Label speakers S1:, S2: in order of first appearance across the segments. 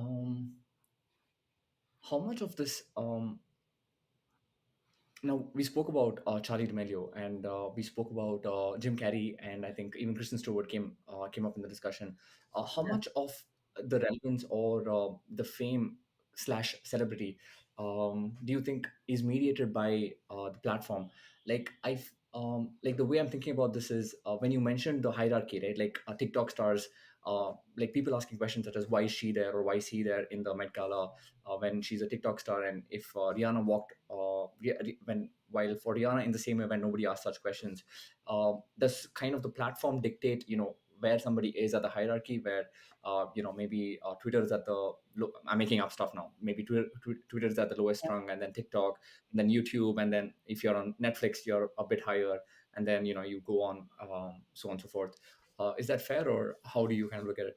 S1: Um, how much of this now we spoke about Charlie D'Amelio, and we spoke about Jim Carrey, and I think even Kristen Stewart came up in the discussion. How
S2: Yeah.
S1: much of the relevance or the fame slash celebrity do you think is mediated by the platform? Like the way I'm thinking about this is when you mentioned the hierarchy, right? Like TikTok stars, like people asking questions such as why is she there or why is he there in the Met Gala when she's a TikTok star, and if Rihanna walked when while for Rihanna in the same way when nobody asked such questions, does kind of the platform dictate where somebody is at the hierarchy, where maybe Twitter is at the I'm making up stuff now, maybe Twitter is at the lowest rung, and then TikTok, and then YouTube, and then if you're on Netflix you're a bit higher, and then you go on, so on and so forth. Is that fair, or how do you kind of look at it?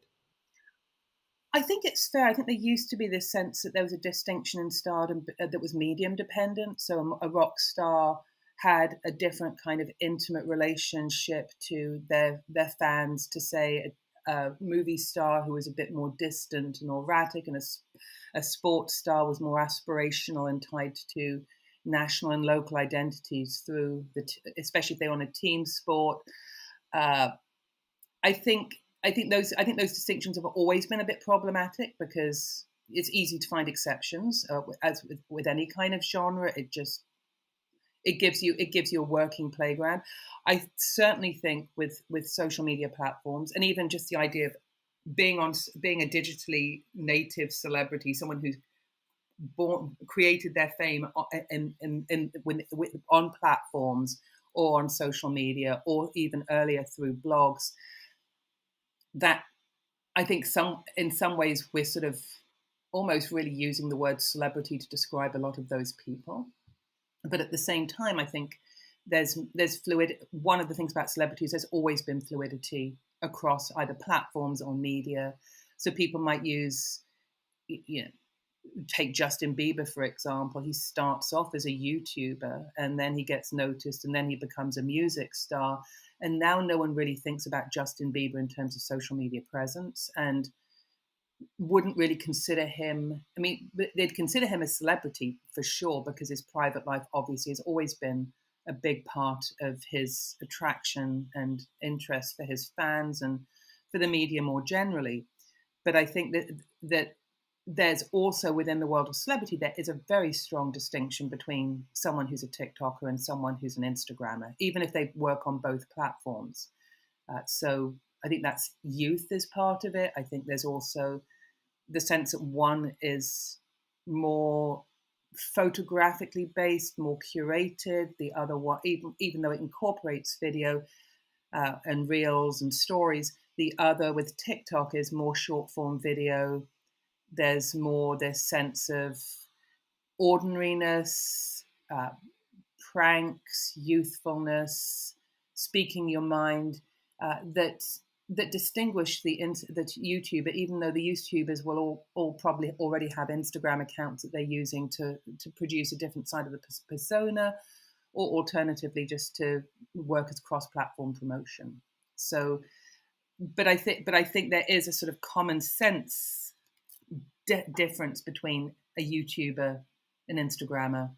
S2: I think it's fair. I think there used to be this sense that there was a distinction in stardom that was medium dependent. So a rock star had a different kind of intimate relationship to their fans to say a movie star who was a bit more distant and erratic, and a sports star was more aspirational and tied to national and local identities through especially if they were on a team sport. Uh, I think those distinctions have always been a bit problematic because it's easy to find exceptions. As with any kind of genre, it gives you a working playground. I certainly think with social media platforms and even just the idea of being a digitally native celebrity, someone who's created their fame on platforms or on social media or even earlier through blogs, that I think in some ways we're sort of almost really using the word celebrity to describe a lot of those people. But at the same time, I think there's fluid. One of the things about celebrities, there's always been fluidity across either platforms or media. So people might you know, take Justin Bieber, for example. He starts off as a YouTuber and then he gets noticed and then he becomes a music star. And now no one really thinks about Justin Bieber in terms of social media presence and wouldn't really consider him. I mean, they'd consider him a celebrity for sure because his private life obviously has always been a big part of his attraction and interest for his fans and for the media more generally. But I think that there's also within the world of celebrity there is a very strong distinction between someone who's a TikToker and someone who's an Instagrammer, even if they work on both platforms. So I think that's youth is part of it. I think there's also the sense that one is more photographically based, more curated. The other one, even though it incorporates video and reels and stories, the other with TikTok is more short form video. There's more this sense of ordinariness, pranks, youthfulness, speaking your mind, that distinguish the YouTuber, even though the YouTubers will all probably already have Instagram accounts that they're using to produce a different side of the persona, or alternatively just to work as cross-platform promotion. So, but I think there is a sort of common sense difference between a YouTuber, an Instagrammer,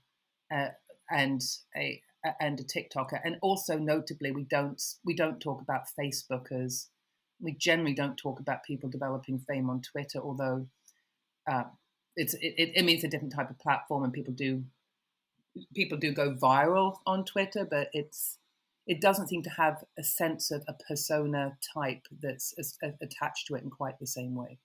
S2: uh, and a TikToker. And also notably, we don't talk about Facebookers. We generally don't talk about people developing fame on Twitter, although uh, it means a different type of platform, and people do go viral on Twitter, but it doesn't seem to have a sense of a persona type that's attached to it in quite the same way.